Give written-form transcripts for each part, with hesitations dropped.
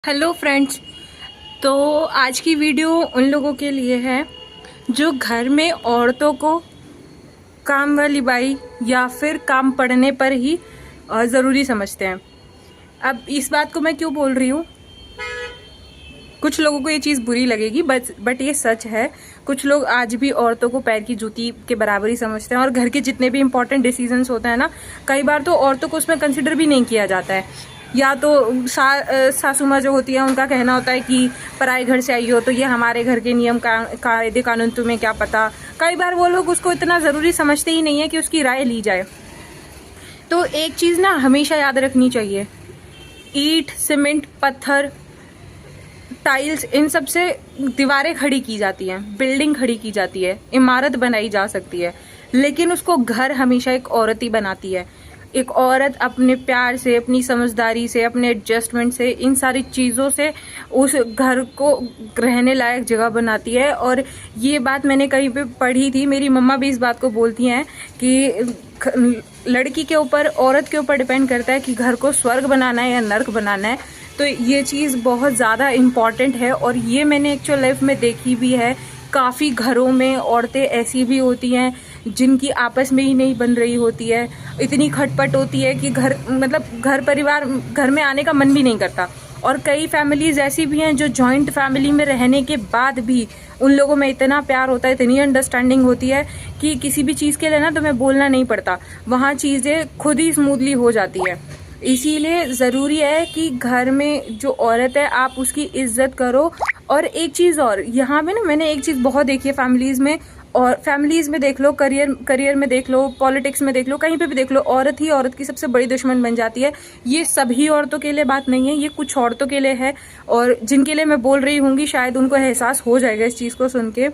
Hello friends. तो आज की वीडियो उन लोगों के लिए है जो घर में औरतों को काम वाली बाई या फिर काम पड़ने पर ही ज़रूरी समझते हैं। अब इस बात को मैं क्यों बोल रही हूँ, कुछ लोगों को ये चीज़ बुरी लगेगी बट ये सच है। कुछ लोग आज भी औरतों को पैर की जूती के बराबर ही समझते हैं और घर के जितने भी इंपॉर्टेंट डिसीजंस होते हैं ना, कई बार तो औरतों को उसमें कंसिडर भी नहीं किया जाता है। या तो सासू माँ जो होती है उनका कहना होता है कि पराए घर से आई हो तो ये हमारे घर के नियम कायदे कानून तुम्हें क्या पता। कई बार वो लोग उसको इतना ज़रूरी समझते ही नहीं है कि उसकी राय ली जाए। तो एक चीज़ ना हमेशा याद रखनी चाहिए, ईंट सीमेंट पत्थर टाइल्स इन सब से दीवारें खड़ी की जाती हैं, बिल्डिंग खड़ी की जाती है, इमारत बनाई जा सकती है, लेकिन उसको घर हमेशा एक औरत ही बनाती है। एक औरत अपने प्यार से, अपनी समझदारी से, अपने एडजस्टमेंट से, इन सारी चीज़ों से उस घर को रहने लायक जगह बनाती है। और ये बात मैंने कहीं पे पढ़ी थी, मेरी मम्मा भी इस बात को बोलती हैं कि लड़की के ऊपर, औरत के ऊपर डिपेंड करता है कि घर को स्वर्ग बनाना है या नर्क बनाना है। तो ये चीज़ बहुत ज़्यादा इम्पॉर्टेंट है और ये मैंने एक्चुअल लाइफ में देखी भी है। काफ़ी घरों में औरतें ऐसी भी होती हैं जिनकी आपस में ही नहीं बन रही होती है, इतनी खटपट होती है कि घर परिवार घर में आने का मन भी नहीं करता। और कई फैमिलीज ऐसी भी हैं जो जॉइंट फैमिली में रहने के बाद भी उन लोगों में इतना प्यार होता है, इतनी अंडरस्टैंडिंग होती है कि किसी भी चीज़ के लिए ना तुम्हें बोलना नहीं पड़ता, वहाँ चीज़ें खुद ही स्मूथली हो जाती है। इसीलिए ज़रूरी है कि घर में जो औरत है आप उसकी इज्जत करो। और एक चीज़ और, यहाँ पे ना मैंने एक चीज़ बहुत देखी है फैमिलीज़ में, और फैमिलीज में देख लो, करियर में देख लो, पॉलिटिक्स में देख लो, कहीं पे भी देख लो, औरत ही औरत की सबसे बड़ी दुश्मन बन जाती है। ये सभी औरतों के लिए बात नहीं है, ये कुछ औरतों के लिए है और जिनके लिए मैं बोल रही हूँगी शायद उनको एहसास हो जाएगा इस चीज़ को सुन के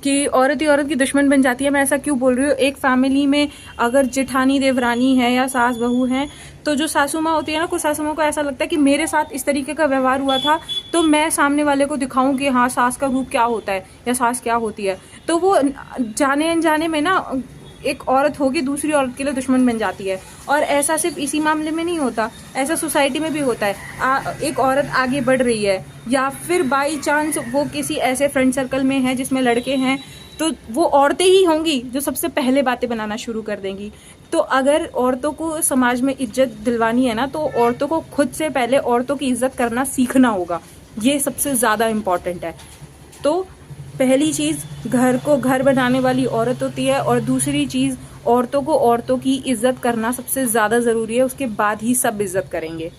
कि औरत ही औरत की दुश्मन बन जाती है। मैं ऐसा क्यों बोल रही हूँ, एक फैमिली में अगर जेठानी देवरानी है या सास बहू है, तो जो सासू माँ होती है ना, कुछ सासू माँ को ऐसा लगता है कि मेरे साथ इस तरीके का व्यवहार हुआ था तो मैं सामने वाले को दिखाऊं कि हाँ सास का रूप क्या होता है या सास क्या होती है। तो वो जाने अनजाने में ना एक औरत होगी दूसरी औरत के लिए दुश्मन बन जाती है। और ऐसा सिर्फ इसी मामले में नहीं होता, ऐसा सोसाइटी में भी होता है। एक औरत आगे बढ़ रही है या फिर बाई चांस वो किसी ऐसे फ्रेंड सर्कल में है जिसमें लड़के हैं, तो वो औरतें ही होंगी जो सबसे पहले बातें बनाना शुरू कर देंगी। तो अगर औरतों को समाज में इज्जत दिलवानी है ना, तो औरतों को खुद से पहले औरतों की इज्जत करना सीखना होगा। ये सबसे ज़्यादा इम्पॉर्टेंट है। तो पहली चीज़ घर को घर बनाने वाली औरत होती है और दूसरी चीज़ औरतों को औरतों की इज्जत करना सबसे ज़्यादा ज़रूरी है, उसके बाद ही सब इज्जत करेंगे।